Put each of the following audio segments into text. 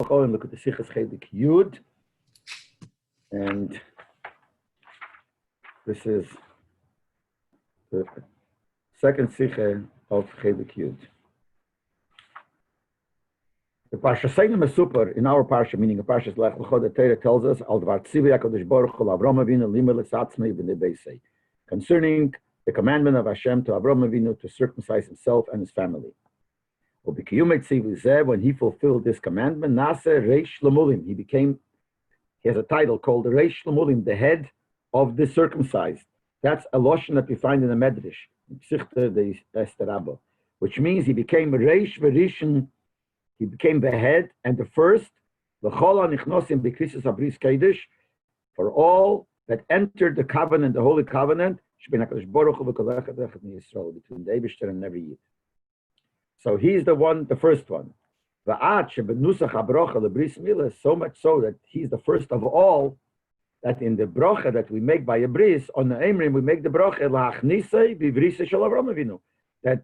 and look at the Sichas Chelik Yud, and this is the second Sicha of Chelik Yud. The Parsha Seinem is super in our Parsha, meaning the Parsha Lech, the Torah tells us Al Dvar Tzivi HaKadosh Baruch Hu Avram Avinu Limel Esatzmei B'nei Beisei, concerning the commandment of Hashem to Avram Avinu to circumcise himself and his family. When he fulfilled this commandment, Nase Reish Lamulim, he has a title called the Reish Lamulim, the head of the circumcised. That's a loshon that we find in the Medrash, which means he became Reish Verishon, he became the head and the first, for all that entered the covenant, the holy covenant, between the Eibishter and every Yid. So he's the one, the first one. So much so that he's the first of all, that in the brocha that we make by a bris, on the Emrim, we make the brocha, that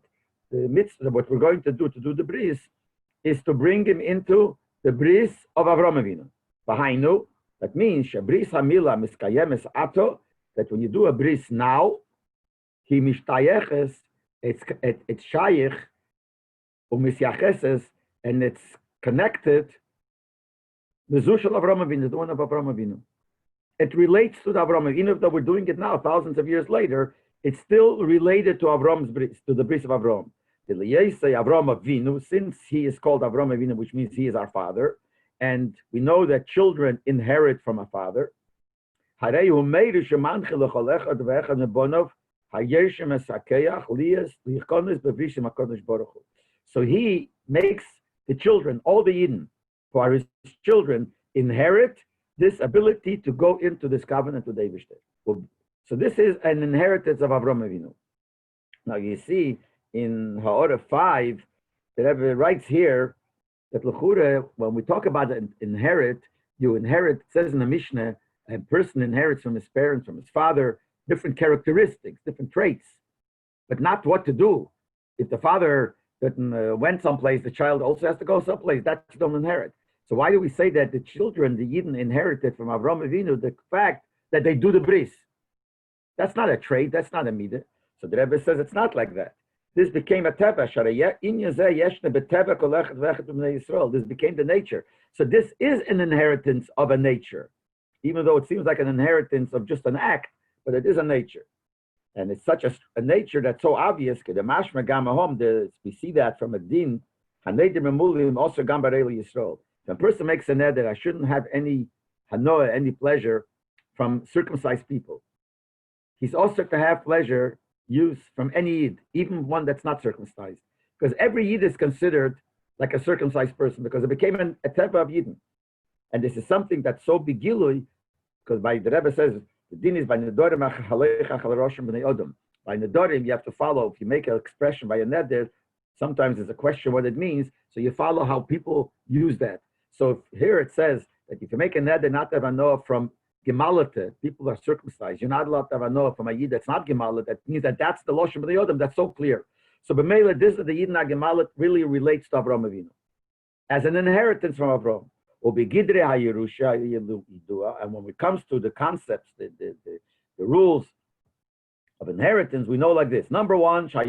the mitzvah, what we're going to do the bris, is to bring him into the bris of Avram Avinu. V'hainu, that means, bris hamila miskayemes ato, that when you do a bris now, he mishtayeches, it's shayich, and it's connected the Zushal Avram Avinu, the one of Avram Avinu. It relates to the Avram Avinu, even though we're doing it now, thousands of years later, it's still related to Avram's bris, to the bris of Avram. The Liyesei Avram Avinu, since he is called Avram Avinu, which means he is our father, and we know that children inherit from a father. So he makes the children, all the Yidden, who are his children, inherit this ability to go into this covenant with Eibishter. So this is an inheritance of Avram Avinu. Now you see in Ha'orah 5, the Rebbe writes here that L'chure, when we talk about inherit, you inherit, it says in the Mishnah, a person inherits from his parents, from his father, different characteristics, different traits, but not what to do. If the father went someplace, the child also has to go someplace. That you don't inherit. So why do we say that the children, the Yidden, inherited from Avram Avinu the fact that they do the bris? That's not a trait. That's not a midah. So the Rebbe says it's not like that. This became a teva. This became the nature. So this is an inheritance of a nature, even though it seems like an inheritance of just an act, but it is a nature. And it's such a nature that's so obvious. We see that from a din. Also, if a person makes a neder, I shouldn't have any hanoah, any pleasure from circumcised people. He's also to have pleasure, use from any yid, even one that's not circumcised, because every yid is considered like a circumcised person, because it became a teva of yidden. And this is something that's so begilui, because by the Rebbe says, the din is by nedorim halecha chalaroshem b'nei odom. By nedorim, you have to follow. If you make an expression by a neder, sometimes there's a question what it means, so you follow how people use that. So here it says that if you make a neder not to have a noah from gemalate, people are circumcised. You're not allowed to have a noah from a yid that's not gemalet. That means that that's the loshem b'nei odom. That's so clear. So b'meila, this is the yid not gemalet really relates to Avram Avinu as an inheritance from Avram. And when it comes to the concepts, the rules of inheritance, we know like this. Number one, the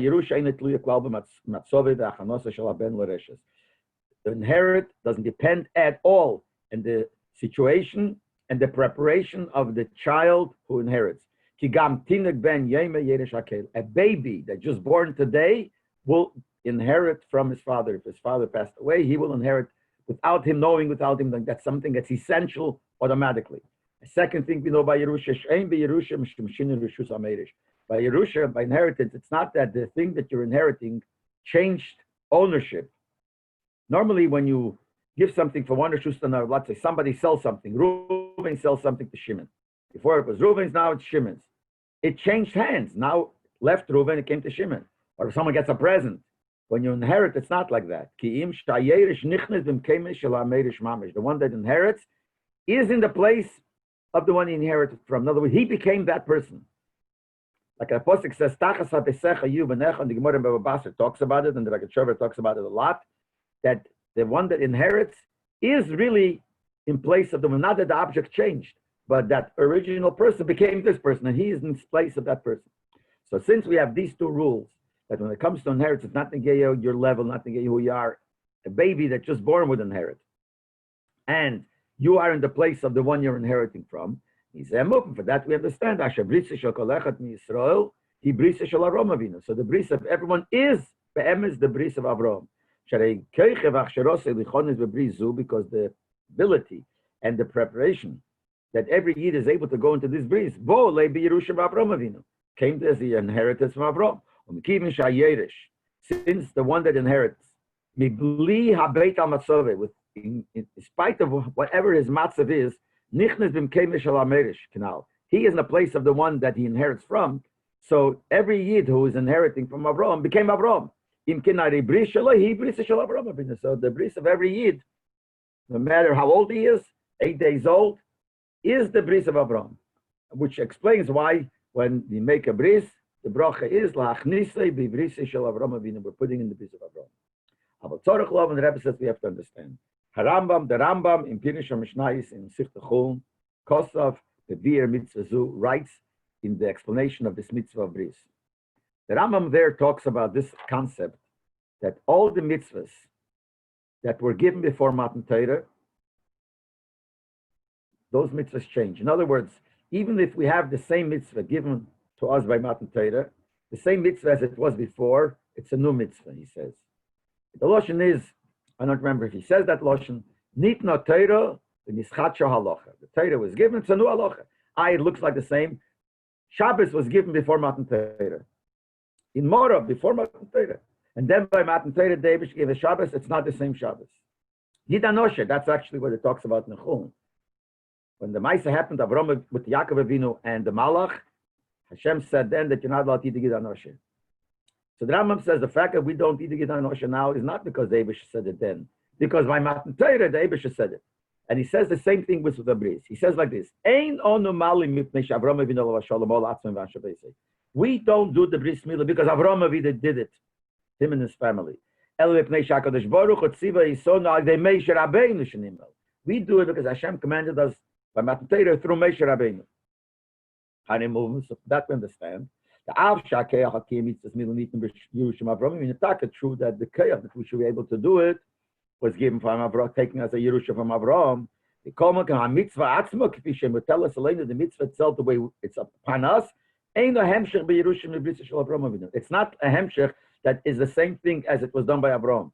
inherit doesn't depend at all on the situation and the preparation of the child who inherits. A baby that just born today will inherit from his father. If his father passed away, he will inherit without him knowing, without him knowing. That's something that's essential automatically. The second thing we know by Yerusha, by Yerusha, by inheritance, it's not that the thing that you're inheriting changed ownership. Normally, when you give something from one Rishus to another, let's say somebody sells something, Reuven sells something to Shimon. Before it was Reuven's, now it's Shimon's. It changed hands. Now left Reuven, it came to Shimon. Or if someone gets a present, when you inherit, it's not like that. The one that inherits is in the place of the one he inherited from. In other words, he became that person. Like the Apostle says, and the Gemara in Baba Basra talks about it, and the Rebbe talks about it a lot, that the one that inherits is really in place of them. Not that the object changed, but that original person became this person, and he is in place of that person. So since we have these two rules, that when it comes to inheritance, not negate your level, not negate who you are, a baby that's just born would inherit. And you are in the place of the one you're inheriting from. For that we understand. So the bris of everyone is the bris of Avram. Because the ability and the preparation that every Yid is able to go into this bris, came as the inheritance from Avram. Since the one that inherits, in spite of whatever his matzav is, he is in the place of the one that he inherits from. So every Yid who is inheriting from Avram became Avram. So the bris of every Yid, no matter how old he is, 8 days old, is the bris of Avram, which explains why when we make a bris, the bracha is la'achnise b'bris shel Avram Avinu. We're putting in the bris of Avram. But Tzorach Lov, and the Rebbe says we have to understand. The Rambam in Pirush HaMishnayos in Sichta Chulin, Kosov, the Bir Mitzvah Zu, writes in the explanation of this mitzvah of bris. The Rambam there talks about this concept that all the mitzvahs that were given before Matan Torah, those mitzvahs change. In other words, even if we have the same mitzvah given to us by Matan Torah, the same mitzvah as it was before, it's a new mitzvah, he says. The Lashon is, I don't remember if he says that Lashon, Nitna Torah, the Nischacha Halacha. The Torah was given, it's a new Halacha. It looks like the same. Shabbos was given before Matan Torah. In Morav, before Matan Torah. And then by Matan Torah, David gave a Shabbos, it's not the same Shabbos. Yidanoshe, that's actually what it talks about in Chulin. When the Maisa happened, Avram with Yaakov Avinu and the Malach, Hashem said then that you're not allowed to eat the Yidanoshe. So the Rambam says the fact that we don't eat the Yidanoshe now is not because the Eibush said it then. Because by Matan Torah, the Eibush said it. And he says the same thing with the bris. He says like this: we don't do the bris milah because Avram Avinu did it, him and his family. We do it because Hashem commanded us by Matan Torah through Moshe Rabbeinu. So that we understand. It's true that the kayach that we should be able to do it was given from Avram, taking as a Yerusha from Avram. The mitzvah tell us the mitzvah itself, the way it's upon us, it's not a hemshech that is the same thing as it was done by Avram.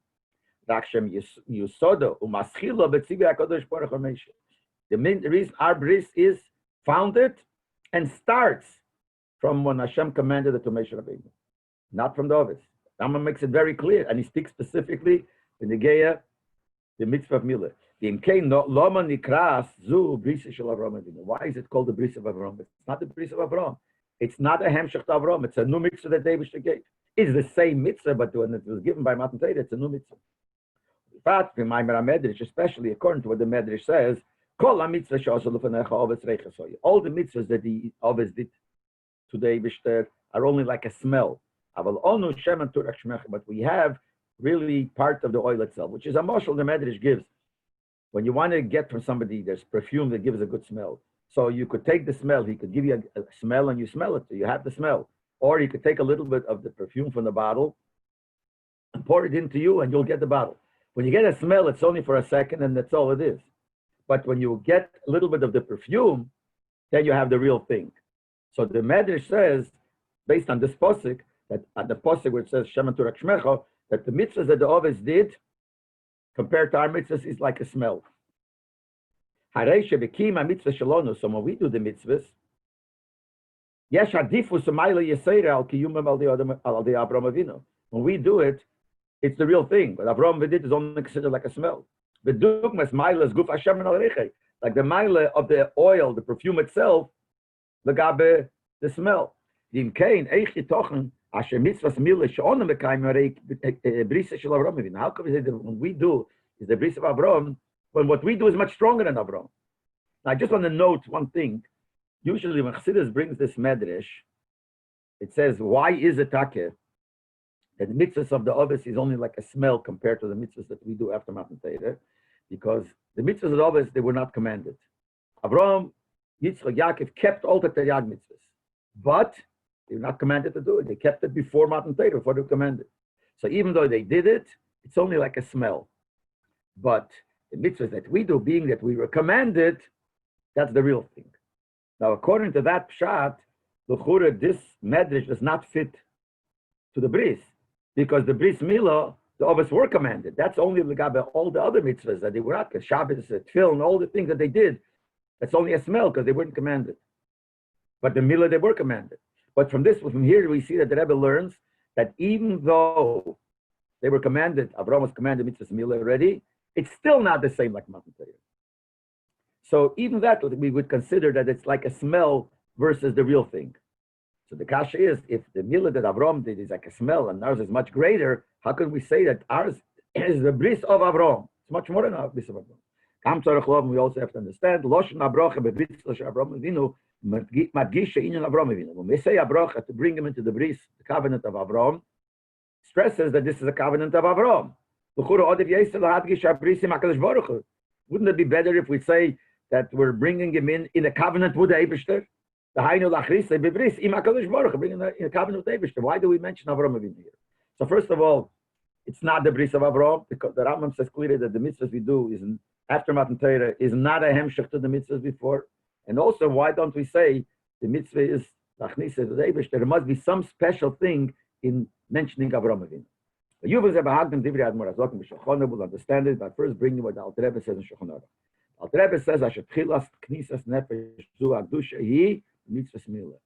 The reason our bris is founded and starts from when Hashem commanded it to Moshe Rabbeinu, not from the others. Rambam makes it very clear, and he speaks specifically in the Geya, the mitzvah of Milah. Why is it called the bris of Avram? It's not the bris of Avram. It's not a hemshech to Avram. It's a new mitzvah that David gave. It's the same mitzvah, but when it was given by Matan Torah, it's a new mitzvah. But especially according to what the Medrash says, all the mitzvahs that the Ovis did to the Eibishter are only like a smell. But we have really part of the oil itself, which is a mashal the Medrash gives. When you want to get from somebody, there's perfume that gives a good smell. So you could take the smell, he could give you a smell and you smell it, so you have the smell. Or you could take a little bit of the perfume from the bottle and pour it into you and you'll get the bottle. When you get a smell, it's only for a second and that's all it is. But when you get a little bit of the perfume, then you have the real thing. So the Medrash says, based on this posuk, that at the posuk where it says Shema Turak Shmecha, that the mitzvahs that the Ovis did compared to our mitzvahs is like a smell. So when we do the mitzvahs, when we do it, it's the real thing. But Avram did is only considered like a smell. Like the mile of the oil, the perfume itself, the smell. How come we say that when we do is the bris of Avram, when what we do is much stronger than Avram? Now, I just want to note one thing. Usually when Chassidus brings this medrash, it says, why is it takeh that the mitzvahs of the Ovis is only like a smell compared to the mitzvahs that we do after Matan Torah? because the mitzvahs of Ovis, they were not commanded. Avraham, Yitzchak, Yaakov kept all the Taryag mitzvahs, but they were not commanded to do it. They kept it before Matan Torah, before they were commanded. So even though they did it, it's only like a smell. But the mitzvahs that we do, being that we were commanded, that's the real thing. Now, according to that pshat, l'chura, this medrash does not fit to the bris, because the bris milah, the others were commanded. That's only all the other mitzvahs that they were not, Shabbos, Tefillah, and all the things that they did. That's only a smell because they weren't commanded. But the milah, they were commanded. But from here, we see that the Rebbe learns that even though they were commanded, Avraham was commanded mitzvahs milah already, it's still not the same like Matan Torah. So even that, we would consider that it's like a smell versus the real thing. So the kasha is, if the milah that Avraham did is like a smell and ours is much greater, how can we say that ours is the bris of Avraham? It's much more than our bris of Avraham. We also have to understand, Loshen Abracha bebris Avraham Avinu, Madgisha Inyan Avraham Avinu. When we say Abracha to bring him into the bris, the covenant of Avraham, stresses that this is a covenant of Avraham. Wouldn't it be better if we say that we're bringing him in a covenant with the Eibishter? Bringing in a covenant with the Eibishter. Why do we mention Avraham Avinu here? So first of all, it's not the bris of Avraham, because the Rambam says clearly that the mitzvahs we do is after Matan Torah is not a hemshech to the mitzvahs before. And also, why don't we say the mitzvah is lachnisa to the Eibishter? There must be some special thing in mentioning Avraham Avinu. We'll understand it by first bringing what the Alter Rebbe says in Shulchan Aruch. Alter Rebbe says, "Asher tchilas knisas nefesh zu hakdusha hi mitzvahs milah."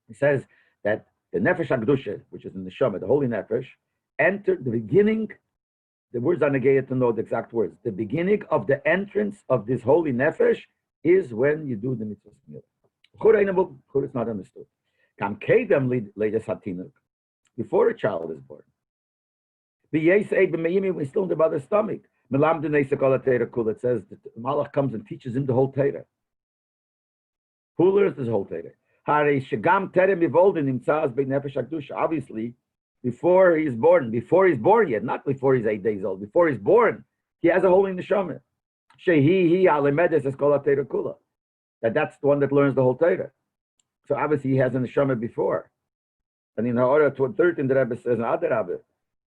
He says that the nefesh hakdusha, which is in the neshama, the holy nefesh, entered the beginning. The words are negated to know the exact words. The beginning of the entrance of this holy nefesh is when you do the mitzvahs milah. It's not understood. Kam kedem leidas hatinuk, before a child is born. We're still in the mother's stomach. It says that the Malach comes and teaches him the whole Torah. Who learns this whole Torah? Obviously, before he's born yet, not before he's 8 days old, before he's born, he has a holy neshama. That's the one that learns the whole Torah. So obviously he has a neshama before. And in Ha'ara 13, the Rebbe says,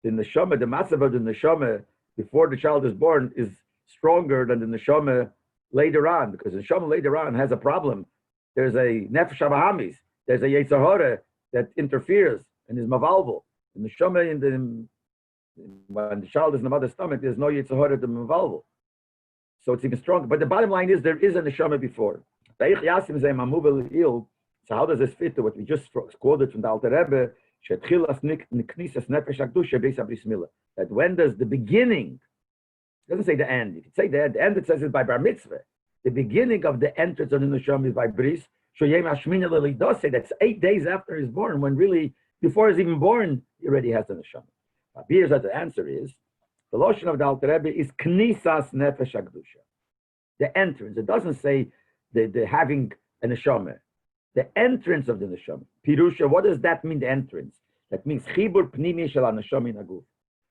the neshama, the matzav of the neshama before the child is born is stronger than the neshama later on, because the neshama later on has a problem. There's a nefesh habahamis, there's a yetzer hara that interferes and is mavalval. The neshama when the child is in the mother's stomach, there's no yetzer hara to mavalval. So it's even stronger. But the bottom line is there is a neshama before. So how does this fit to what we just quoted from the Alter Rebbe? That when does the beginning, it doesn't say the end. If you say the end it says it by bar mitzvah. The beginning of the entrance of the neshama is by bris. It does say that's 8 days after he's born, when really, before he's even born, he already has the neshama. Here's what the answer is. The lotion of the Alter Rebbe is knisas nefesh hakdusha. The entrance. It doesn't say the having a neshama. The entrance of the neshama. Pirusha, what does that mean, the entrance? That means chibur pnimi shel neshama in aguf.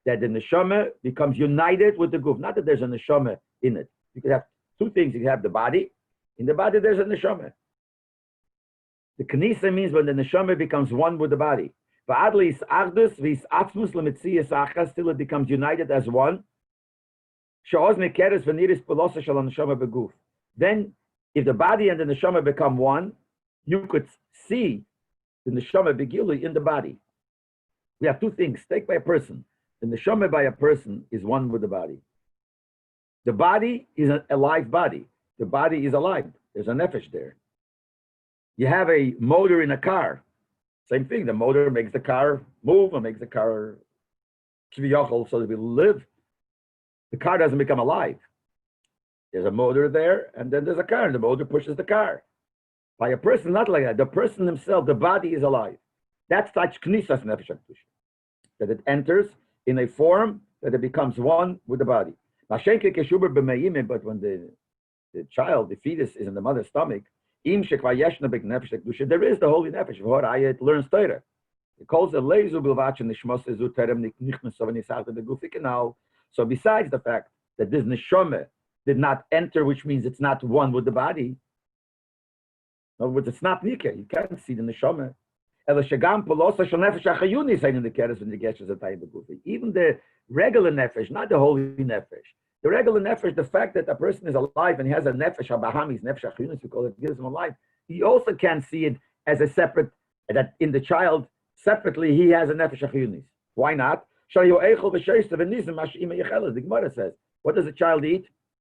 That the neshama becomes united with the guf. Not that there's a neshama in it. You could have two things. You have the body. In the body, there's a neshama. The knisa means when the neshama becomes one with the body. Till it becomes united as one. Then, if the body and the neshama become one, you could see the neshama begili in the body. We have two things. Take by a person. The neshama by a person is one with the body. The body is a live body. The body is alive. There's a nefesh there. You have a motor in a car. Same thing. The motor makes the car move and makes the car kiviyachol so that we live. The car doesn't become alive. There's a motor there, and then there's a car, and the motor pushes the car. By a person, not like that. The person himself, the body is alive. That's such knisas nefesh hakdusha, that it enters in a form that it becomes one with the body. But when the child, the fetus, is in the mother's stomach, there is the holy nefesh. It learns Torah. It calls it leizu bilvat nishmos ezu terem nichnas. So besides the fact that this neshama did not enter, which means it's not one with the body. In other words, it's not nikah. You can't see the neshama. Even the regular nefesh, not the holy nefesh. The regular nefesh, the fact that a person is alive and he has a nefesh habahamis, nefesh achayunis, we call it, gives him a life. He also can see it as a separate, that in the child, separately, he has a nefesh achayunis. Why not? The Gemara says, what does a child eat?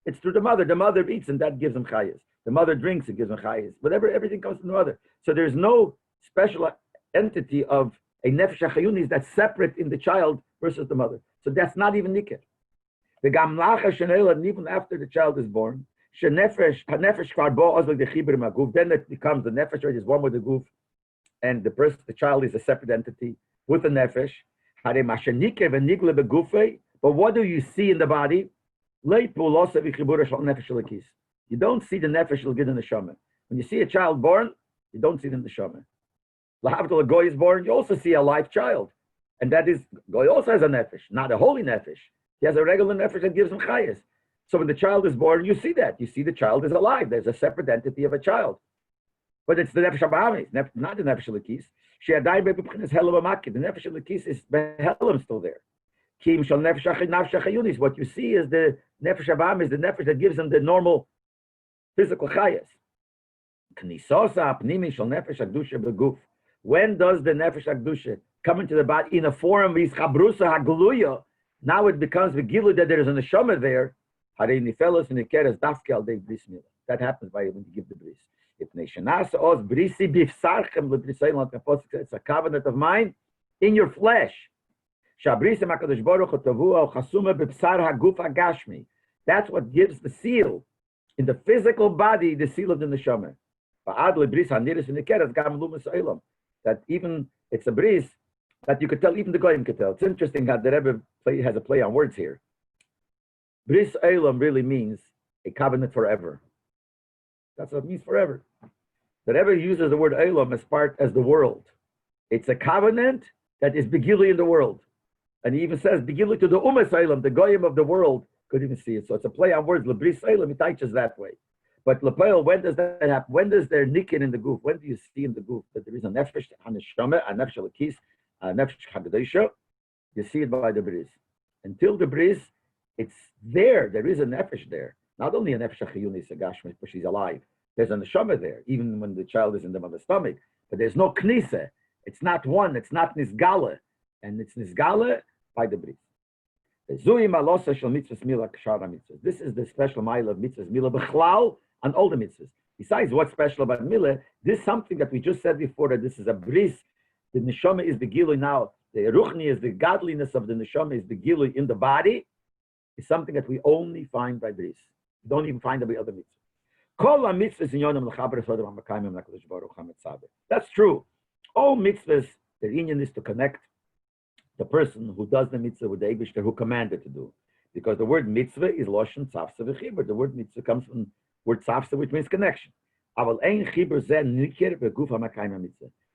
It's through the mother. The mother eats and that gives him chayas. The mother drinks, it gives him chayas. Whatever, everything comes from the mother. So there's no special entity of a nefesh achayunis that's separate in the child versus the mother. So that's not even nikah. The gamlacha and even after the child is born, then it becomes the nefesh, right, is one with the goof, and the child is a separate entity with the nefesh. But what do you see in the body? You don't see the nefesh in the neshama. When you see a child born, you don't see the neshama. Lahavdol, a goy is born, you also see a live child. And that is, goy also has a nefesh, not a holy nefesh. He has a regular nefesh that gives him chayas. So when the child is born, you see that. You see the child is alive. There's a separate entity of a child. But it's the nefesh habahamis, not the nefesh lekis. The nefesh lekis is behelam still there. What you see is the nefesh habahamis, the nefesh that gives him the normal physical chayas. When does the nefesh hakdusha come into the body in a form of chabrusa hagluya? Now it becomes the gilu that there is a neshama there. That happens by when you give the bris. It's a covenant of mine in your flesh. That's what gives the seal in the physical body, the seal of the neshama. That even it's a bris that you could tell, even the goyim could tell. It's interesting how the Rebbe has a play on words here. Bris Eilam really means a covenant forever. That's what it means, forever. The Rebbe uses the word Eilam as the world. It's a covenant that is begili in the world. And he even says begili to the Umas Eilam, the goyim of the world could even see it. So it's a play on words. Lebris Eilam, it teaches that way. But Lepeil, when does that happen? When does there nikin in the goof? When do you see in the goof that there is a nefesh haneshama, a nefesh lekis, a nefesh hagdesha? You see it by the bris. Until the bris, it's there. There is a nefesh there. Not only a nefesh achayunis, a gashmis, but she's alive. There's a neshama there, even when the child is in the mother's stomach. But there's no knisa. It's not one. It's not nisgala, and it's nisgala by the bris. This is the special mile of mitzvahs milah b'chlal and all the mitzvahs. Besides what's special about milah, this is something that we just said before, that this is a bris. The neshama is the gilui now. The ruchni is the godliness of the neshama, is the gilui in the body. It's something that we only find by bris. We don't even find it by other mitzvahs. That's true. All mitzvahs, their union is to connect the person who does the mitzvah with the Eibishter who commanded to do. Because the word mitzvah is loshen tzavsa v'chibur. The word mitzvah comes from the word tzavsa, which means connection.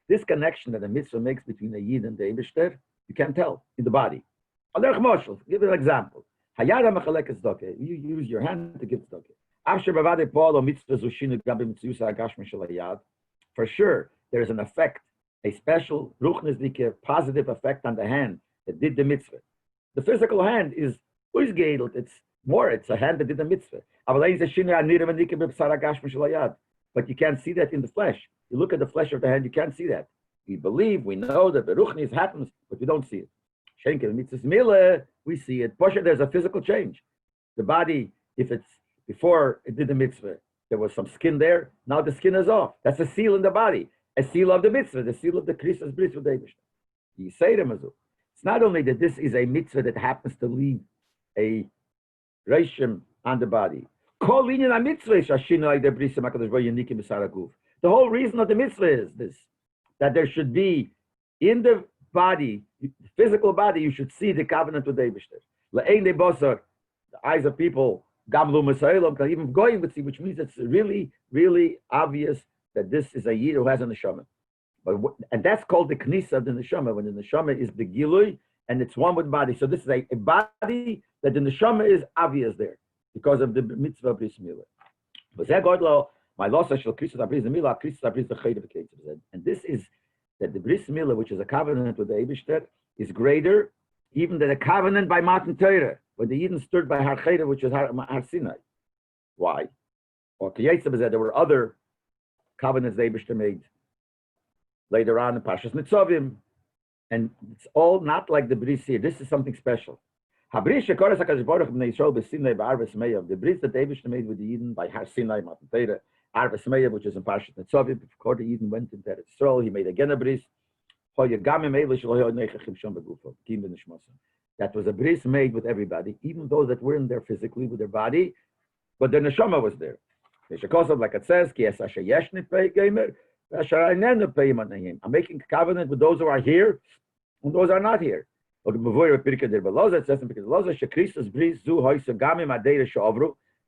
This connection that the mitzvah makes between the Yid and the Eibishter, you can't tell in the body. I'll give you an example. You use your hand to give tzedakah. For sure, there is an effect, a special ruchnisdike, positive effect on the hand that did the mitzvah. The physical hand is it's more, it's a hand that did the mitzvah. But you can't see that in the flesh. You look at the flesh of the hand, you can't see that. We believe, we know that the ruchnis happens, but we don't see it. We see it. There's a physical change. The body, if it's before it did the mitzvah, there was some skin there. Now the skin is off. That's a seal in the body, a seal of the mitzvah, the seal of the Christus bris with David. You say to Mazu. It's not only that this is a mitzvah that happens to leave a reshim on the body. The whole reason of the mitzvah is this, that there should be in the body, the physical body, you should see the covenant with David. The eyes of people, even going with see, which means it's really, really obvious that this is a yid who has a neshama. And that's called the knisa of the neshama, when the neshama is the gilui and it's one with body. So this is a body that the neshama is obvious there because of the mitzvah bris milah. But my loss shall Christus abris milah, Christus abris the chayda v'keitzim. And this is that the bris milah, which is a covenant with the Eibishter, is greater even than a covenant by Matan Torah, when the Eden stood by Har Chayda, which is Har Sinai. Why? Or Kiyetzim said there were other covenants the Eibishter made later on in Pashas Nitzavim, and it's all not like the bris here. This is something special. The bris that the Eibishter made with the Eden by Har Sinai, Matan Torah, Arvas Meya, which is in Pashas Nitzavim, before the Eden went into Eretz Yisrael, he made again a bris. That was a bris made with everybody, even those that weren't there physically with their body, but the neshama was there. Like it says, I'm making a covenant with those who are here and those who are not here.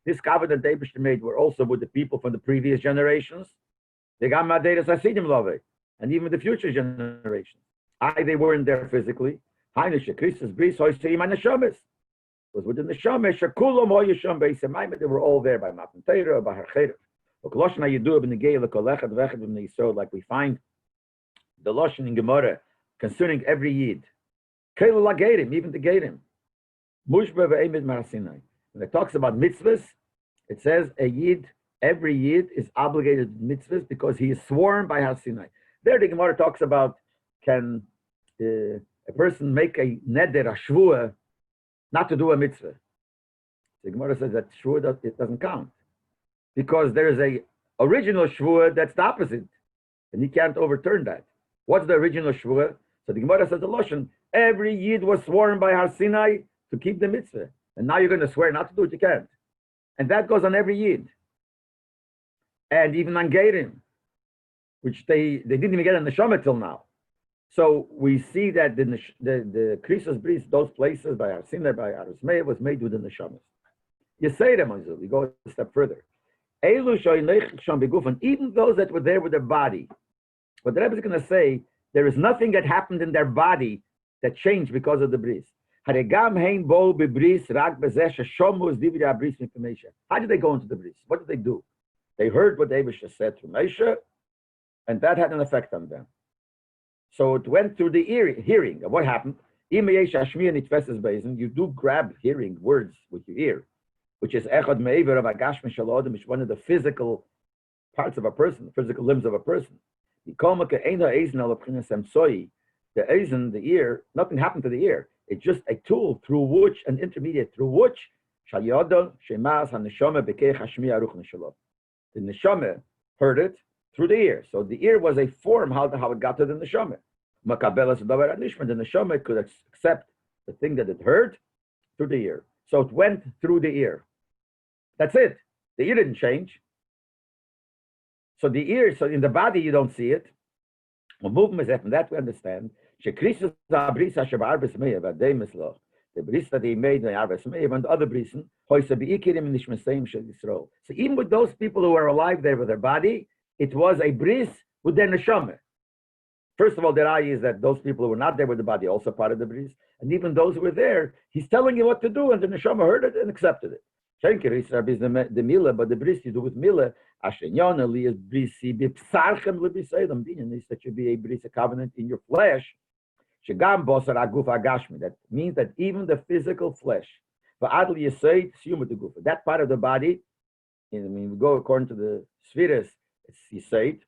This covenant David made were also with the people from the previous generations. And even the future generations. They weren't there physically. Was within the Shemesh. They were all there by Matan Torah, by Har Chayda. Like we find the Lashon in Gemara concerning every Yid. Even the Gerim. When it talks about mitzvahs, it says a Yid, every Yid is obligated to mitzvahs because he is sworn by Har Sinai. There the Gemara talks about, can a person make a neder, a shvua, not to do a mitzvah? The Gemara says that shvua, it doesn't count. Because there is a original shvua that's the opposite. And he can't overturn that. What's the original shvua? So the Gemara says the Lashon, every Yid was sworn by Har Sinai to keep the mitzvah. And now you're going to swear not to do it, you can't. And that goes on every Yid. And even on Gerim, which they didn't even get in the Neshama till now. So we see that the Krisos Bris, those places by Har Sinai, by Aros Meir, was made within the Neshamas. You say them, we go a step further. Even those that were there with their body, what the Rebbe is going to say, there is nothing that happened in their body that changed because of the Bris. How did they go into the Bris? What did they do? They heard what David said to Moshe, and that had an effect on them. So it went through the hearing. What happened? You do grab hearing words with your ear, which is echad me'ever of agashmi shalodem, which is one of the physical parts of a person, physical limbs of a person. The eisen, the ear, nothing happened to the ear. It's just a tool through which, an intermediate through which, the neshama heard it through the ear. So the ear was a form how it got to the neshama. The neshama could accept the thing that it heard through the ear. So it went through the ear. That's it. The ear didn't change. So the ear, so in the body you don't see it. Well, movement is from that we understand. The bris that he made in the Arvas Meir and the other brisen, so even with those people who were alive there with their body, it was a bris with their neshama. First of all, the eye is that those people who were not there with the body also part of the bris, and even those who were there, he's telling you what to do, and the neshama heard it and accepted it. But the mila, the bris you do with mila, that should be a bris, a covenant in your flesh. That means that even the physical flesh, that part of the body, we go according to the spheres, it's Yisayt,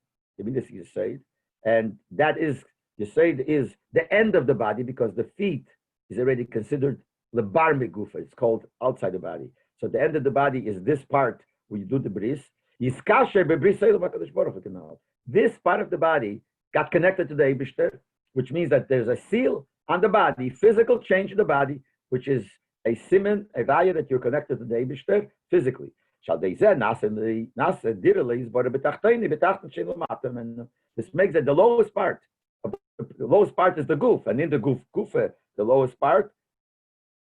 and that is, Yisayt is the end of the body because the feet is already considered lebar megufa, it's called outside the body. So the end of the body is this part where you do the bris. This part of the body got connected to the Eibishter, which means that there's a seal on the body, physical change in the body, which is a siman, a value that you're connected to the Eibishter physically. This makes it the lowest part. The lowest part is the goof, and in the gufa, the lowest part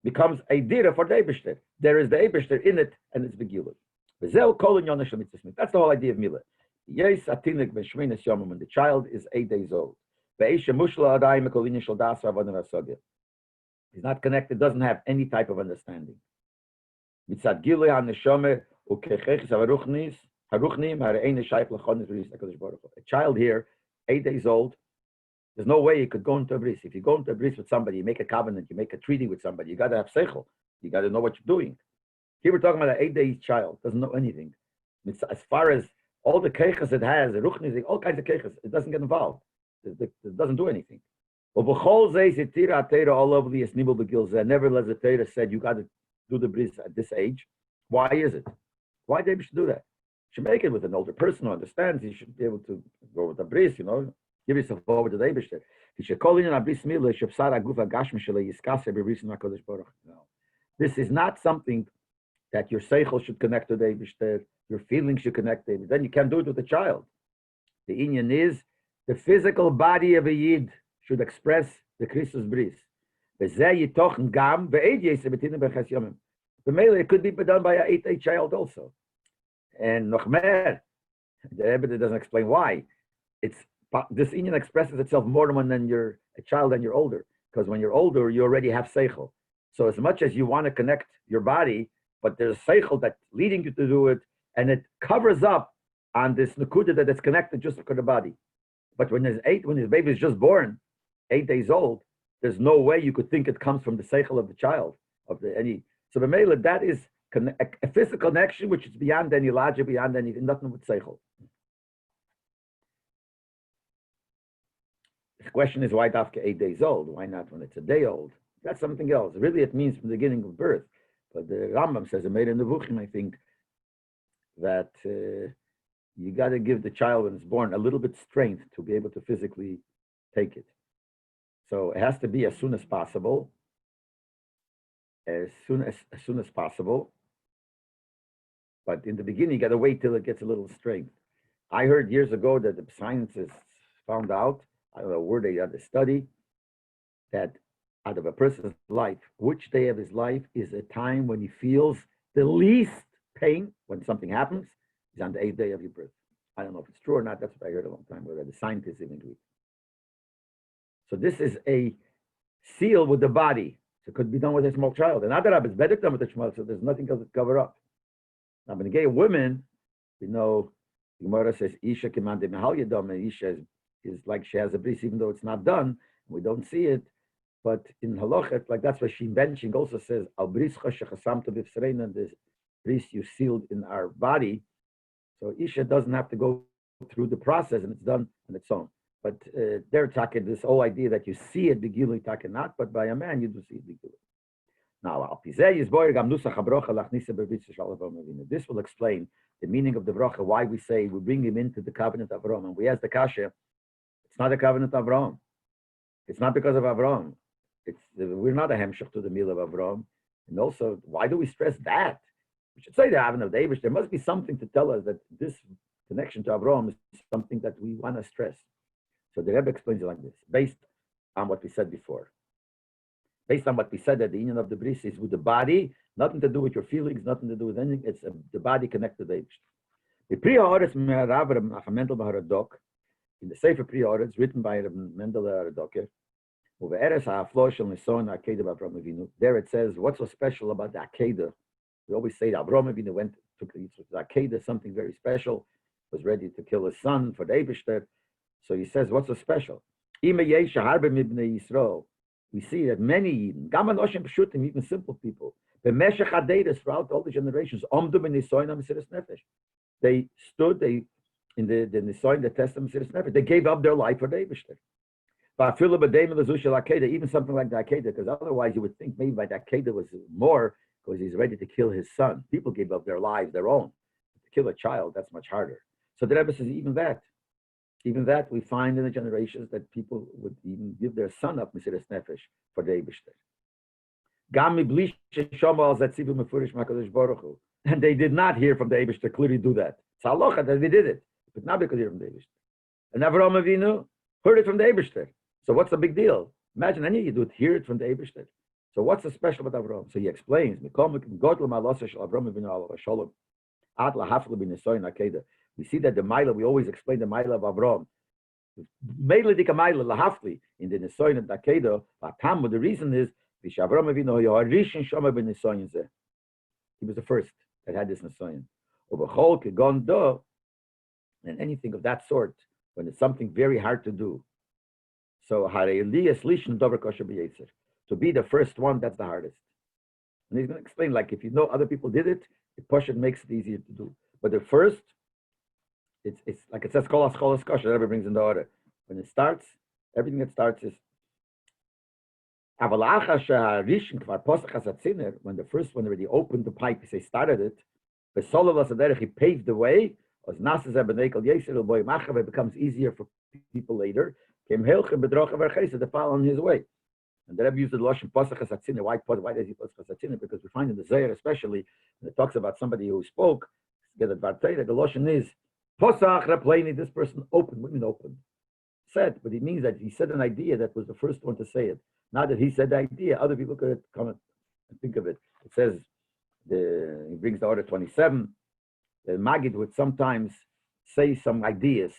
becomes a dira for the Eibishter. There is the Eibishter in it, and it's begilut. That's the whole idea of milah. Yes, atinik v'shmeinas yomim, when the child is 8 days old. He's not connected, doesn't have any type of understanding. Mitzad Gilui HaNeshama u'kecheches haruchnim ha're'ein shayach l'chonis v'ris HaKadosh Baruch Hu. A child here, 8 days old, there's no way you could go into a bris. If you go into a bris with somebody, you make a covenant, you make a treaty with somebody, you got to have seichel. You got to know what you're doing. Here we're talking about an 8-day child, doesn't know anything. As far as all the keches it has, the ruchnis, all kinds of keches, it doesn't get involved. It doesn't do anything. Nevertheless, the Torah said you got to do the bris at this age. Why is it? Why they should do that? You should make it with an older person who understands. You should be able to go with the bris, give yourself over to the Eibishter. No. This is not something that your seichel should connect to the Eibishter, your feelings should connect to it. Then you can't do it with a child. The inyan is the physical body of a yid should express the Christus bris. It could be done by an 8-day child also. And Nochmer, the Rebbe doesn't explain why. This inyan expresses itself more when you're a child and you're older. Because when you're older, you already have seichel. So as much as you want to connect your body, but there's seichel that's leading you to do it, and it covers up on this nakuda that it's connected just for the body. But when his baby is just born, 8 days old, there's no way you could think it comes from the seichel of the child. So the mele, that is a physical connection which is beyond any logic, beyond any nothing with seichel. The question is why after 8 days old? Why not when it's a day old? That's something else. Really, it means from the beginning of birth. But the Rambam says, in Nevuchim, I think, that you got to give the child when it's born a little bit strength to be able to physically take it. So it has to be as soon as possible. As soon as possible. But in the beginning, you got to wait till it gets a little strength. I heard years ago that the scientists found out, I don't know where they had to study, that out of a person's life, which day of his life is a time when he feels the least pain when something happens, is on the 8th day of your birth. I don't know if it's true or not. That's what I heard a long time ago, that the scientists even agree. So this is a seal with the body. So it could be done with a small child. And other it's better done with a child, so there's nothing else to cover up. Now, when a gay woman, we know, the Gemara says, Isha kimande mehal yadam, Isha is like she has a bris, even though it's not done, we don't see it. But in halachet, like that's why she mentioned, also says, Al bris chashachasamta b'fsreina, and this bris you sealed in our body. So Isha doesn't have to go through the process, and it's done on its own. But they're talking this whole idea that you see it begilui talking not, but by a man you do see it begilui. Now, this will explain the meaning of the bracha, why we say we bring him into the covenant of Avraham. And we ask the kasha, it's not a covenant of Avraham. It's not because of Avraham. We're not a hemshech to the meal of Avraham. And also, why do we stress that? We should say the Avon of David. There must be something to tell us that this connection to Avraham is something that we want to stress. So the Rebbe explains it like this, based on what we said before. Based on what we said, that the union of the bris is with the body, nothing to do with your feelings, nothing to do with anything. It's the body connected to the Priya Oretz in the Sefer Priya Oretz, written by Mendel Haradoker, there it says, what's so special about the Akedah? We always say that Avraham Avinu took the Akedah, something very special, was ready to kill his son for the Eibishter. So he says, what's so special? We see that many Yidden, even simple people, throughout all the generations, they stood in the Nisoin, the Testament, they gave up their life for the Eibishter. Even something like the Akedah, because otherwise you would think maybe by the Akedah was more, because he's ready to kill his son. People gave up their lives, their own. To kill a child, that's much harder. So the Rebbe says, even that we find in the generations that people would even give their son up, Mesiras Nefesh, for the Eibishter. And they did not hear from the Eibishter clearly do that. It's halacha that they did it, but not because they heard from the Eibishter. And Avraham Avinu heard it from the Eibishter. So what's the big deal? Imagine any you do it, hear it from the Eibishter. So what's so special about Avraham? So he explains, we see that the Maila, we always explain the Maila of Avraham. In the Nisoin of Akedah, the reason is He was the first that had this nisoyin. And anything of that sort, when it's something very hard to do. So to be the first one, that's the hardest. And he's going to explain, like, if you know other people did it, it makes it easier to do. But the first, it's like it says, that everybody brings in the order. When it starts, everything that starts is when the first one already opened the pipe, he started it, he paved the way, it becomes easier for people later to follow on his way. And the Rabbi used the Lashon Pasach Hasatziner. Why does he Pasach Hasatziner? Because we find in the Zohar, especially, when it talks about somebody who spoke, the Lashon is Pasach Rapleini, this person opened, women opened. Said, but it means that he said an idea that was the first one to say it. Now that he said the idea, other people could come and think of it. It says, he brings the order 27, the Maggid would sometimes say some ideas,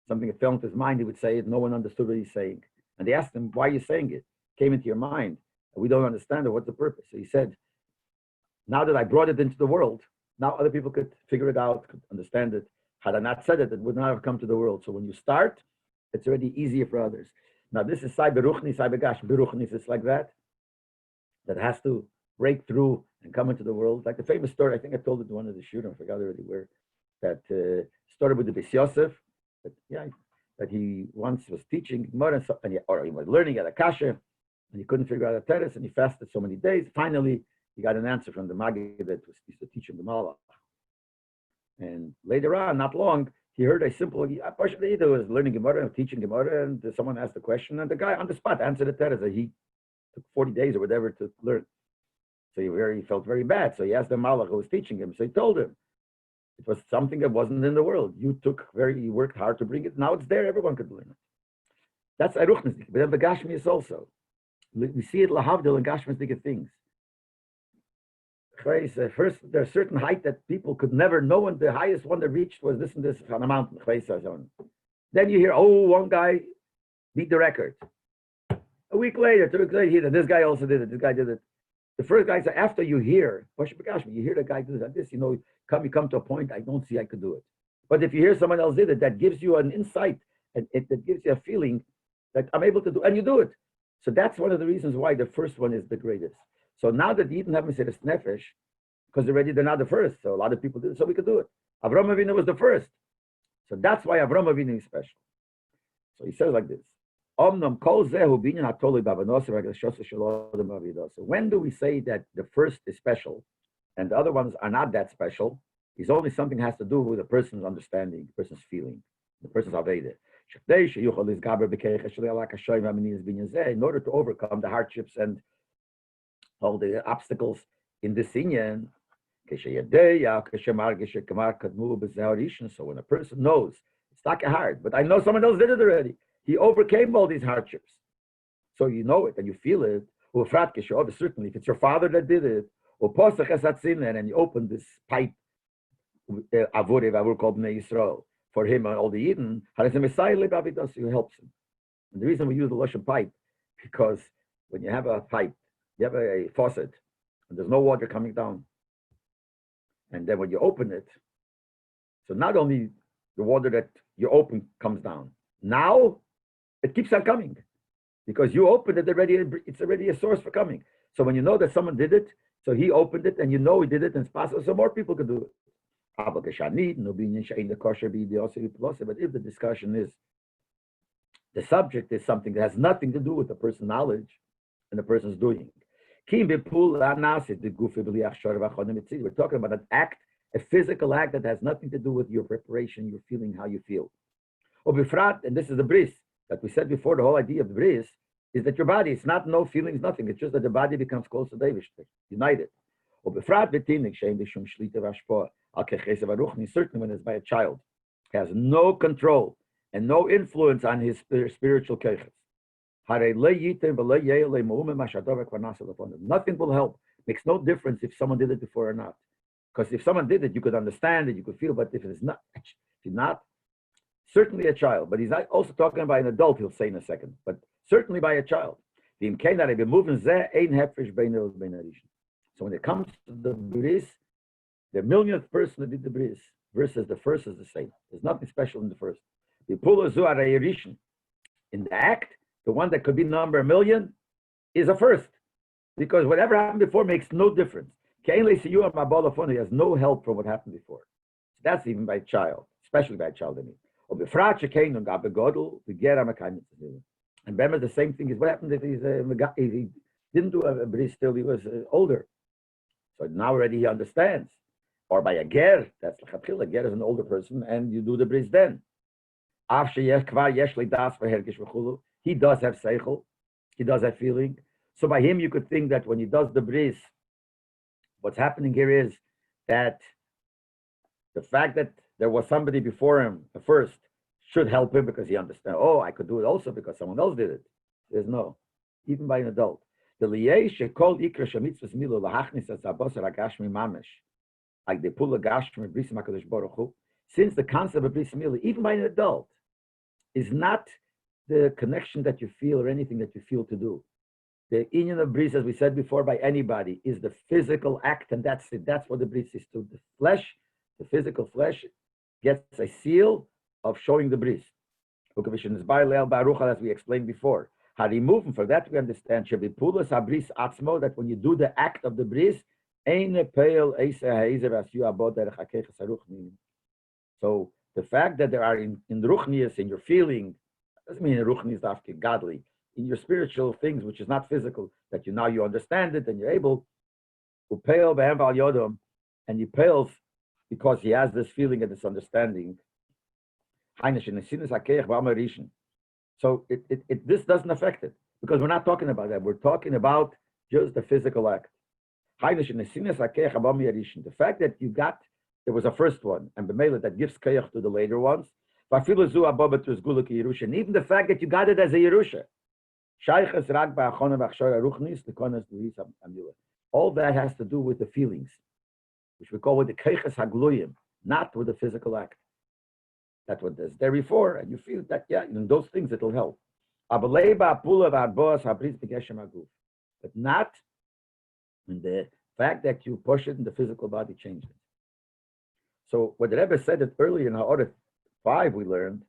something that fell into his mind, he would say it, no one understood what he's saying. And they asked him, why are you saying it? Came into your mind, and we don't understand it, what's the purpose? So he said, now that I brought it into the world, now other people could figure it out, could understand it. Had I not said it, it would not have come to the world. So when you start, it's already easier for others. Now this is Sai Beruchni, Sai Begash. Beruchni is like that has to break through and come into the world. Like the famous story, I think I told it to one of the shooter, I forgot already where, that started with the Bis Yosef, that he once was teaching Gemara, or he was learning at a kasha, and he couldn't figure out a teres, and he fasted so many days. Finally, he got an answer from the Maggid that was used to teach him the Malach. And later on, not long, he heard a simple, he was learning Gemara and teaching Gemara, and someone asked the question, and the guy on the spot answered the teres. He took 40 days or whatever to learn. So he felt very bad. So he asked the Malach who was teaching him. So he told him, it was something that wasn't in the world. You worked hard to bring it. Now it's there. Everyone could learn it. That's Aruchnisdik. But then the Gashmi is also. We see it lahavdil and Gashmisdik things. First, there's a certain height that people could never know, and the highest one that reached was this and this on a mountain. Then you hear, one guy beat the record. A week later, 2 weeks later, this guy also did it. This guy did it. The first guy said, after you hear, you hear the guy do this, you come to a point, I don't see I could do it. But if you hear someone else did it, that gives you an insight, and that gives you a feeling that I'm able to do, and you do it. So that's one of the reasons why the first one is the greatest. So now that Eden haven't said it's nefesh, because already they're not the first, so a lot of people did it, so we could do it. Avram Avinu was the first. So that's why Avram Avinu is special. So he says like this. When do we say that the first is special and the other ones are not that special? It's only something has to do with the person's understanding, the person's feeling, the person's aveda. In order to overcome the hardships and all the obstacles in this inyan, so when a person knows, it's not hard, but I know someone else did it already. He overcame all these hardships. So you know it and you feel it. Certainly, if it's your father that did it, and you open this pipe, called Israel, for him and all the Eden, he helps him. And the reason we use the Lashon pipe, because when you have a pipe, you have a faucet, and there's no water coming down. And then when you open it, so not only the water that you open comes down, now it keeps on coming because you opened it already. It's already a source for coming. So when you know that someone did it, so he opened it, and you know he did it, and it's possible, so more people could do it. But if the discussion is, the subject is something that has nothing to do with the person's knowledge and the person's doing. We're talking about an act, a physical act that has nothing to do with your preparation, your feeling, how you feel. And this is the bris that we said before. The whole idea of the bris is that your body, it's not no feelings, nothing. It's just that the body becomes close to the united. Certainly when it's by a child, has no control and no influence on his spiritual keches. Nothing will help. Makes no difference if someone did it before or not. Because if someone did it, you could understand it, you could feel, but if it's not, certainly a child, but he's not also talking about an adult, he'll say in a second, but certainly by a child. So when it comes to the bris, the millionth person that did the bris versus the first is the same. There's nothing special in the first. In the act, the one that could be number a million is a first. Because whatever happened before makes no difference. He has no help from what happened before. So that's even by a child, especially by a child, I mean. And remember, the same thing is what happened if he didn't do a bris till he was older. So now already he understands. Or by a ger, that's Schapiro. A ger is an older person, and you do the bris then. He does have seichel. He does have feeling. So by him, you could think that when he does the bris, what's happening here is that the fact that there was somebody before him, the first, should help him because he understands, oh, I could do it also because someone else did it. There's no, even by an adult. The liyei shekol ikra shemitzvus milu lahachnis as abosar agashmi mamish, like the pula gashmi brisim hakadosh baruch hu. Since the concept of bris milu, even by an adult, is not the connection that you feel or anything that you feel to do. The inyan of bris, as we said before, by anybody, is the physical act, and that's it. That's what the bris is to. The flesh, the physical flesh, gets a seal of showing the bris. As we explained before. How do you move? And for that we understand that when you do the act of the bris, so the fact that there are in ruchnius, in your feeling, doesn't mean in ruchnius after godly, in your spiritual things, which is not physical, that you understand it and you're able to pale and he pales because he has this feeling and this understanding. So this doesn't affect it because we're not talking about that. We're talking about just the physical act. The fact that there was a first one, and that gives keich to the later ones. And even the fact that you got it as a Yerusha. All that has to do with the feelings, which we call with the keiches hagluyim, not with the physical act. That's what is there before, and you feel that, yeah, in those things it'll help. But not in the fact that you push it in the physical body changes it. So what the Rebbe said it earlier in our order 5, we learned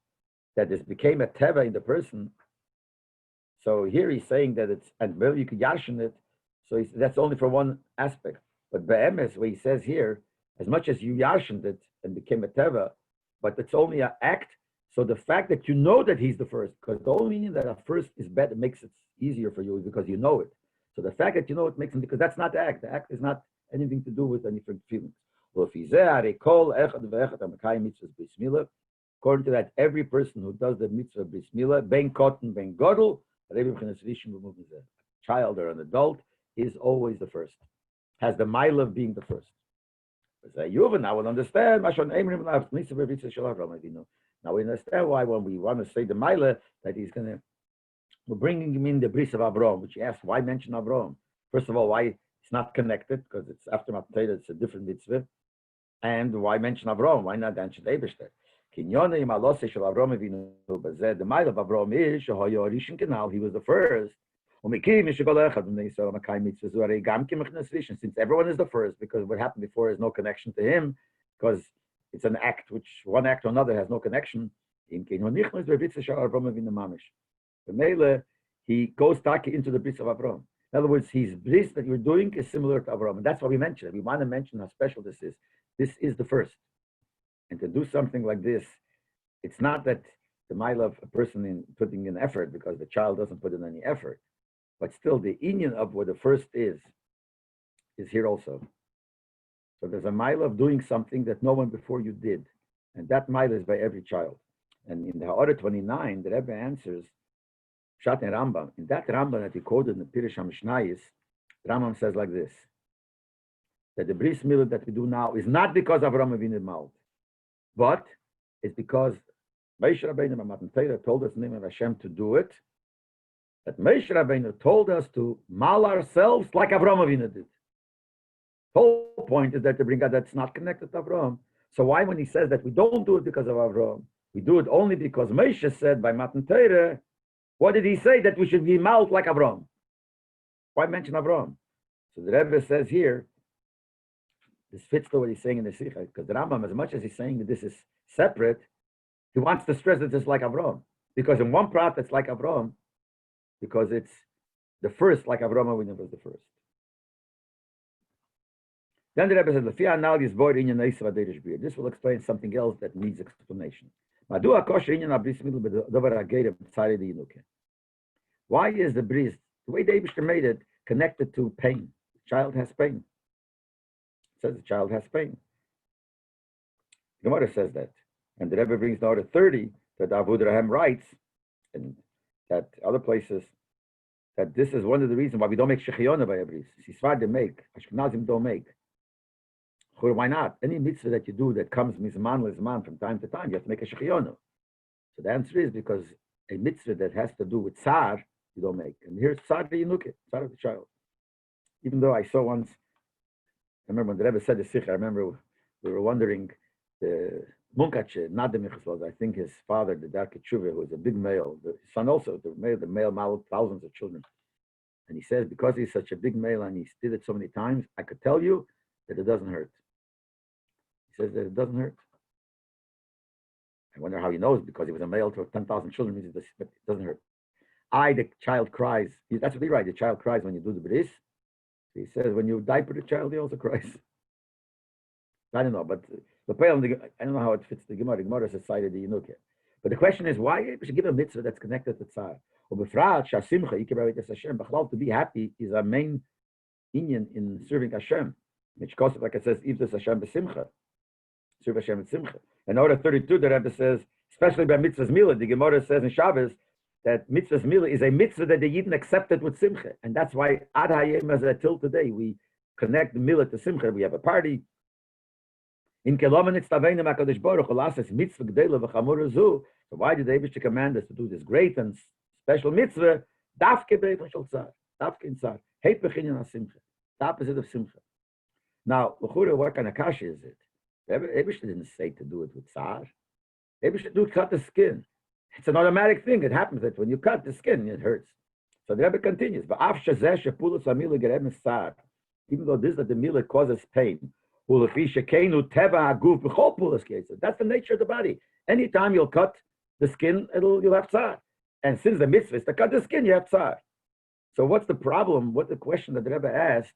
that this became a teva in the person. So here he's saying that it's, and well, you could yashin it, so that's only for one aspect. But be'emes, where he says here, as much as you yashined it and became a teva, but it's only an act. So the fact that you know that he's the first, because the only meaning that a first is better makes it easier for you is because you know it. So the fact that you know it makes it, because that's not the act. The act is not anything to do with any feelings. Well, according to that, every person who does the mitzvah bris milah, ben kotten, ben godel, child or an adult, is always the first. Has the mile of being the first. Now we'll understand. Now we understand why when we want to say the Maila, that we're bringing him in the bris of Avraham, which he asked, why mention Avraham? First of all, why it's not connected, because it's after Matan Torah, it's a different mitzvah. And why mention Avraham? Why not mention Eibishter? The Maila of Avraham is, he was the first. Since everyone is the first, because what happened before is no connection to him, because it's an act which one act or another has no connection. He goes back into the bris of Avram. In other words, his bris that you're doing is similar to Avram, and that's why we mention it. We want to mention how special this is. This is the first, and to do something like this, it's not that the mile of a person in putting in effort because the child doesn't put in any effort. But still, the union of what the first is here also. So there's a mile of doing something that no one before you did. And that mile is by every child. And in the Ha'ara 29, the Rebbe answers, Pshat and Rambam. In that Rambam that he quoted in the Pirush HaMishnayis, Rambam says like this, that the bris milah that we do now is not because Avraham Avinu Malt, but it's because Moshe Rabbeinu and Matan Torah told us in the name of Hashem to do it, that Moshe Rabbeinu told us to mal ourselves like Avraham Avinu did. The whole point is that to bring out that's not connected to Avraham. So why, when he says that we don't do it because of Avraham, we do it only because Moshe said by Matan Torah, what did he say? That we should be malt like Avraham. Why mention Avram? So the Rebbe says here, this fits to what he's saying in the Sikha, because the Rambam, as much as he's saying that this is separate, he wants to stress that it's like Avram. Because in one part, it's like Avram, because it's the first, like Avram Avinu was the first. Then the Rebbe says, this will explain something else that needs explanation. Why is the bris, the way the Eibishter made it, connected to pain? The child has pain. It says the child has pain. The Gemara says that. And the Rebbe brings now to 30 that Avud Rahem writes, and that other places, that this is one of the reasons why we don't make Shechiyona by a bris. Sisvadim make, Ashkenazim don't make. Why not? Any mitzvah that you do that comes mizman lizman from time to time, you have to make a shechiyonu. So the answer is because a mitzvah that has to do with tsar, you don't make. And here's tsar the yinuke, tsar of the child. Even though I saw once, I remember when the Rebbe said the sikh, I remember we were wondering, the Munkache, not the Michas, I think his father, the Darke Tshuva, who was a big male, his son also, the male modeled thousands of children. And he says, because he's such a big male and he did it so many times, I could tell you that it doesn't hurt. He says that it doesn't hurt. I wonder how he knows, because he was a male to 10,000 children, means it doesn't hurt. The child cries. That's what he writes. The child cries when you do the bris. He says when you diaper the child, he also cries. I don't know, but I don't know how it fits the Gemara. The Gemara says cited the Yinuke. But the question is, why we should give a mitzvah that's connected to Tzar? To be happy is our main inyan in serving Hashem. Which costs, like it says, Ivdas Hashem b'simcha. Serve Hashem with simcha. And order 32, the Rebbe says, especially by mitzvah's milah, the Gemara says in Shabbos that mitzvah's milah is a mitzvah that the Yidden accepted with simcha. And that's why ad hayem as till today, we connect the milah to simcha. We have a party. In Kelomen Itztaveinu HaKadosh Baruch Hu Lasses mitzvah gdela v'chamura zu. So why did the Eibishter command us to do this great and special mitzvah? Dafke be'efah shel tzar. Dafke in tzar. Heipach inyan ha-simcha. The opposite of simcha. Now, l'chura, what kind of kasha is it? The Eibishter didn't say to do it with tzar. The Eibishter do cut the skin. It's an automatic thing. It happens that when you cut the skin, it hurts. So the Rebbe continues. Even though this that the milah causes pain. That's the nature of the body. Anytime you'll cut the skin, you'll have tzar. And since the mitzvah is to cut the skin, you have tzar. So what's the problem? What the question that the Rebbe asked?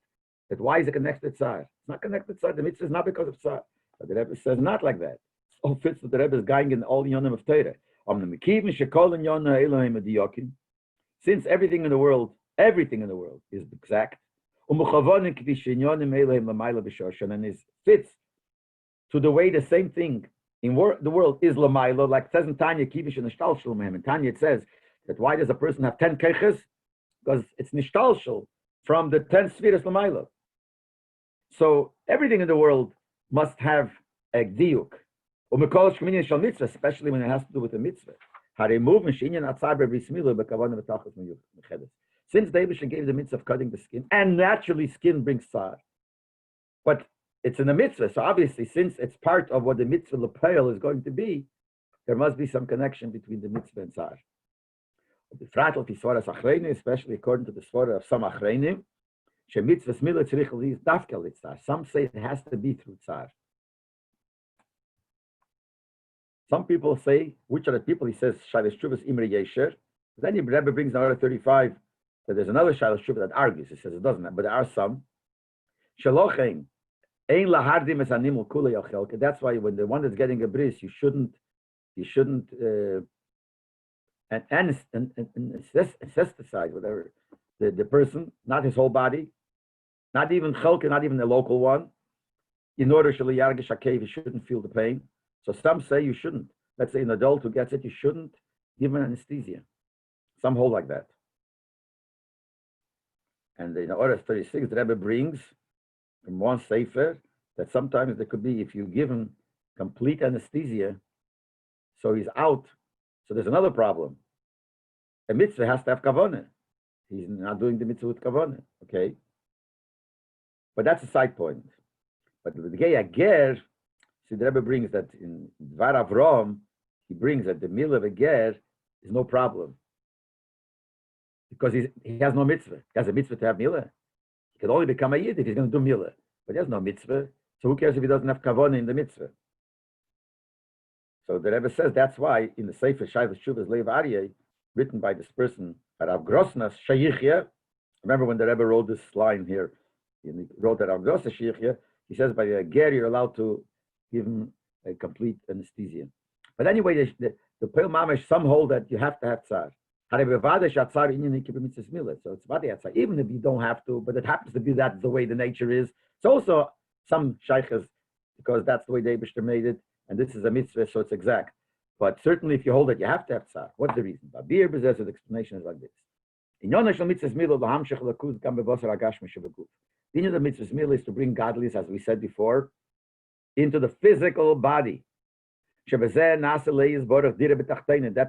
That why is it connected to tzar? It's not connected to tzar. The mitzvah is not because of tzar. But the Rebbe says not like that. It all fits with the Rebbe's going in all the yonim of Torah. Since everything in the world is exact, and it fits to the way the same thing in the world is lamailo, like it says in Tanya, kivish and nishtalshul. In Tanya it says that why does a person have 10 keches? Because it's nishtalshul from the 10 spheres lamailo. So everything in the world must have a diuk, especially when it has to do with the mitzvah. Since the Eibishter gave the mitzvah of cutting the skin, and naturally skin brings tzar, but it's in the mitzvah, so obviously since it's part of what the mitzvah lepel is going to be, there must be some connection between the mitzvah and tzar. Especially according to the svara of some achreinim, some say it has to be through tzar. Some people say, which are the people? He says, Shalish Shuvas Imre Yesher. Then the Rebbe brings in order 35 that there's another Shalish Shuvah that argues. He says it doesn't, but there are some. Shalochein, Ein Lahardim es Animal Kula Yachelke. That's why when the one that's getting a bris, you shouldn't anesthetize whatever the person, not his whole body, not even Chelke, not even the local one. In order Shaliyargish Hakev, he shouldn't feel the pain. So some say you shouldn't. Let's say an adult who gets it, you shouldn't give him anesthesia. Some hold like that. And in order 36, the Rebbe brings from one sefer that sometimes there could be, if you give him complete anesthesia, so he's out. So there's another problem. A mitzvah has to have kavanah. He's not doing the mitzvah with kavanah, okay? But that's a side point. But the Gei Ager, see, the Rebbe brings that in Dvar Avram, he brings that the meal of a ger is no problem. because he has no mitzvah. He has a mitzvah to have milah. He can only become a yid if he's going to do milah, but he has no mitzvah. So who cares if he doesn't have kavanah in the mitzvah? So the Rebbe says that's why in the Sefer Shayvus Shuvas Leib Aryeh, written by this person, Rav Grosnas Shayichya. Remember when the Rebbe wrote this line here? He wrote that Rav Grosnas Shayichya. He says by a ger you're allowed to give him a complete anesthesia. But anyway, the Peil Mamash, some hold that you have to have tzar. So it's vadi tzar, even if you don't have to, but it happens to be that's the way the nature is. It's also some shaykhs, because that's the way the Eibishter made it, and this is a mitzvah, so it's exact. But certainly if you hold it, you have to have tzar. What's the reason? Babir Bezes, the explanation is like this. The meaning of the mitzvah's milah is to bring godliness, as we said before, into the physical body. That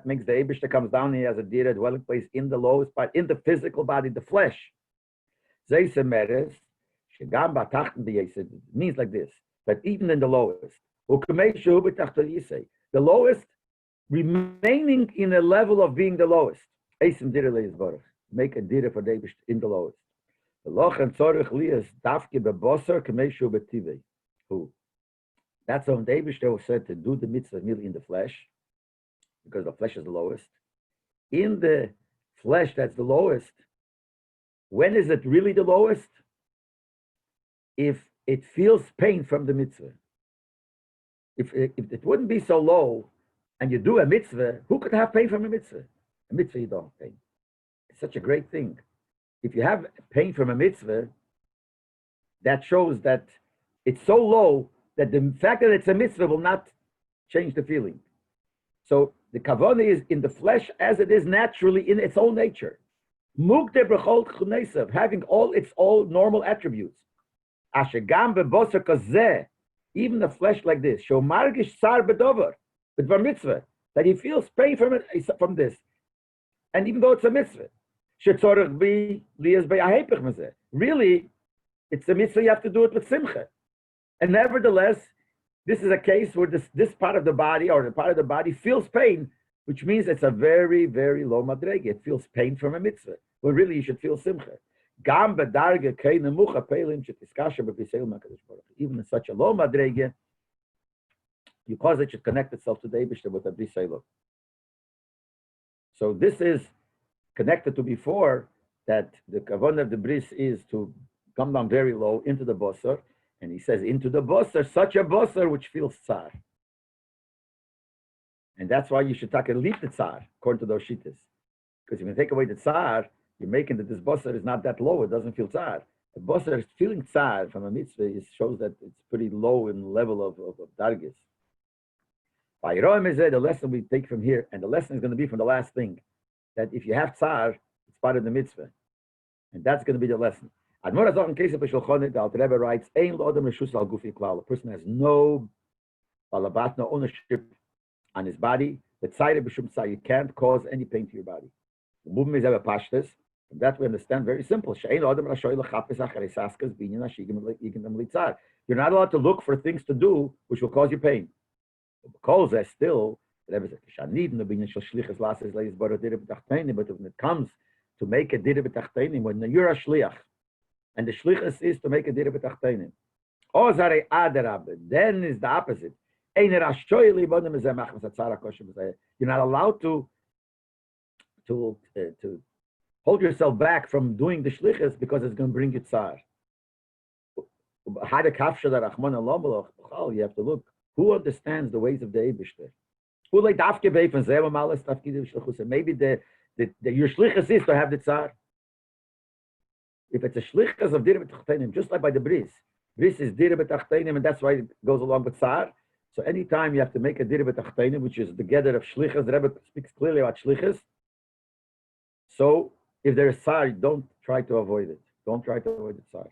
makes the Eibishter comes down here as a dira, dwelling place in the lowest part, in the physical body, the flesh. It means like this, that even in the lowest, the lowest remaining in a level of being the lowest. Make a dira for the Eibishter in the lowest. That's when the Eibishter was said to do the mitzvah meal in the flesh, because the flesh is the lowest. In the flesh, that's the lowest. When is it really the lowest? If it feels pain from the mitzvah. If it wouldn't be so low, and you do a mitzvah, who could have pain from a mitzvah? A mitzvah, you don't have pain. It's such a great thing. If you have pain from a mitzvah, that shows that it's so low that the fact that it's a mitzvah will not change the feeling. So the kavanah is in the flesh as it is naturally in its own nature. Mukte b'chol chunesav, having all its own normal attributes. Ashegam b'boser kazeh, even the flesh like this. Shomargish sar bedover, b'dvar mitzvah, that he feels pain from this, and even though it's a mitzvah, shetzorach bi lias be'ahepech mezeh. Really, it's a mitzvah. You have to do it with simcha. And nevertheless, this is a case where this part of the body, or the part of the body, feels pain, which means it's a very, very low madrege. It feels pain from a mitzvah. Well, really, you should feel simcha. Even in such a low madrege, because it should connect itself to the Eibishter with a briselo. So this is connected to before, that the kavanah of the bris is to come down very low into the bosser. And he says, into the bosser, such a bosser which feels tsar. And that's why you should take a leap the tsar, according to those shittas. Because if you take away the tsar, you're making that this bosser is not that low, it doesn't feel tsar. The bosser is feeling tsar from a mitzvah, it shows that it's pretty low in level of dargis. By the lesson we take from here, and the lesson is going to be from the last thing, that if you have tsar, it's part of the mitzvah. And that's going to be the lesson. Admor Azor in case of Shulchan, the Alter Rebbe writes, "Ein lo adam reshus al gufi klal." A person has no balabat, no ownership on his body. The tzayre b'shum tzayre, you can't cause any pain to your body. The movement is ever pashtas, and that we understand very simple. She'ein lo adam rashoy lechapes acharei saskas binyan hashigim yigim litzar. You're not allowed to look for things to do which will cause you pain. Because there's still, the Rebbe says, "Shanid no binyan shel shlichus lases leis bara dira b'tachteinim." But when it comes to make a dira b'tachteinim, when you're a shliach, and the shlichus is to make a dira b'tachteinim. Ozare adarabe, then is the opposite. You're not allowed to hold yourself back from doing the shlichus because it's going to bring you tsar. You have to look. Who understands the ways of the Eibishter? Maybe your shlichus is to have the tsar. If it's a shlichus of dira b'tachteinim, just like by the bris is dira b'tachteinim, and that's why it goes along with tsar. So anytime you have to make a dira b'tachteinim, which is the gather of shlichus, the Rebbe speaks clearly about shlichus. So if there is tsar, don't try to avoid it. Don't try to avoid the tsar.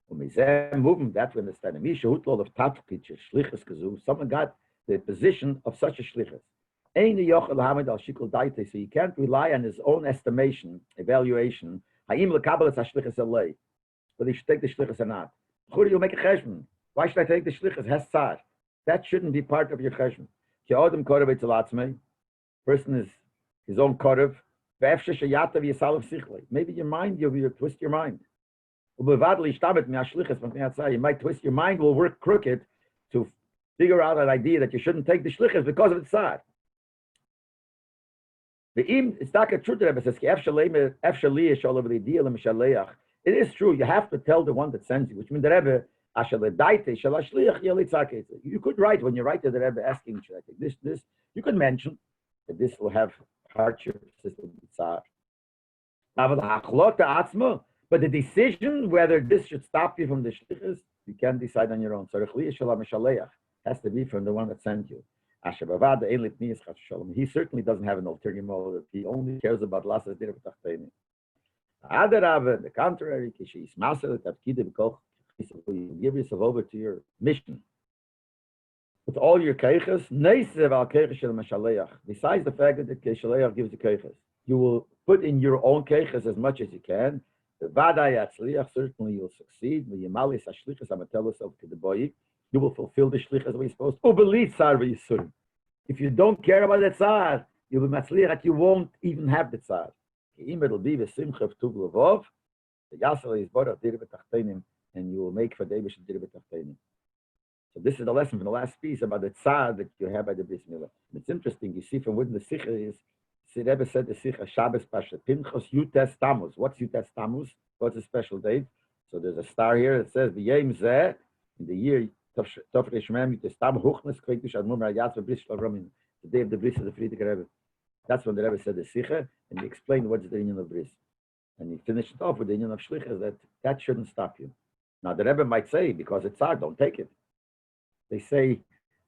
That's when the stand. Someone got the position of such a shlichus. So you can't rely on his own estimation, evaluation. Whether you should take the shlichus or not. You make a cheshbon. Why should I take the shlichus? Has tsar. That shouldn't be part of your cheshbon. Person is his own korev. Maybe your mind, you'll twist your mind. You might twist your mind, will work crooked to figure out an idea that you shouldn't take the shlichus because of the tzad. It is true, you have to tell the one that sends you, which means the Rebbe, you could write, when you write to the Rebbe asking, should I take this, you could mention that this will have hardship. But the decision whether this should stop you from the shlichus, you can't decide on your own. So has to be from the one that sent you. He certainly doesn't have an ulterior motive. He only cares about lasas dir b'tachteini. The contrary, he give yourself over to your mission with all your keiches. Besides the fact that the shaleach gives you keiches, you will put in your own keiches as much as you can. Certainly you'll succeed. You will fulfill the shlichus the way you're supposed to. If you don't care about the tzad, you'll be matzliach that you won't even have the tzad. And you will make for David dir b'tachtenim. So this is the lesson from the last piece about the tzad that you have by the bris milah. It's interesting. You see from within the sikha is, the Rebbe said the sikha Shabbos Pasha Pinchas Yutes Tammuz. What's Yutes Tammuz? What's a special date? So there's a star here that says V'yem Zeh in the year Tofrei Shemem Yutes Tammuz Huchnas Kveikish Admur Rayatz V'Bris Shalom, the day of the bris of the Friedrich Rebbe. That's when the Rebbe said the sikha, and he explained what's the union of bris, and he finished it off with the union of shlichus that shouldn't stop you. Now the Rebbe might say because it's hard, don't take it. They say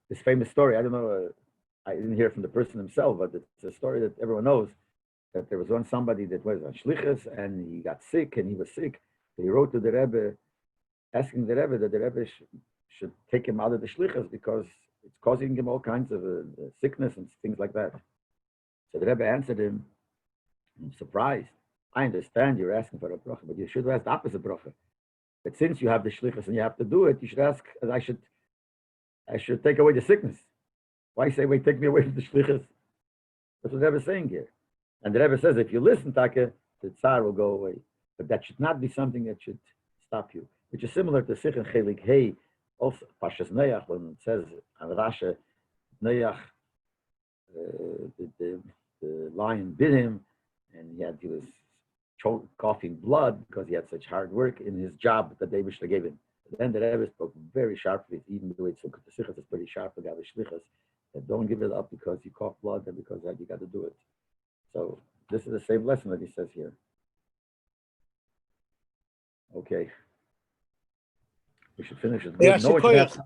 this famous story. I don't know. I didn't hear it from the person himself, but it's a story that everyone knows, that there was once somebody that was on shlichus and he got sick and he was sick. He wrote to the Rebbe asking the Rebbe that the Rebbe should take him out of the shlichus because it's causing him all kinds of sickness and things like that. So the Rebbe answered him, I'm surprised. I understand you're asking for a bracha, but you should ask the opposite bracha. That since you have the shlichus and you have to do it, you should ask, I should take away the sickness. Why say, wait, take me away from the shlichus? That's what the Rebbe is saying here. And the Rebbe says, if you listen, Taka, the tsar will go away. But that should not be something that should stop you. Which is similar to Sikh and Chelik Hey, also Pashas Neach, when it says on Rasha, Neach, the lion bit him, and he was coughing blood because he had such hard work in his job that David gave him. Then the Rebbe spoke very sharply, even the way it's the Sichas is pretty sharp about the shlichus, that don't give it up because you cough blood and because that you got to do it. So this is the same lesson that he says here. Okay. We should finish it. Yeah, no one should have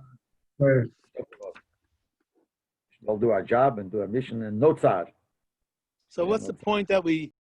we'll do our job and do our mission and no tzad. So what's the point that we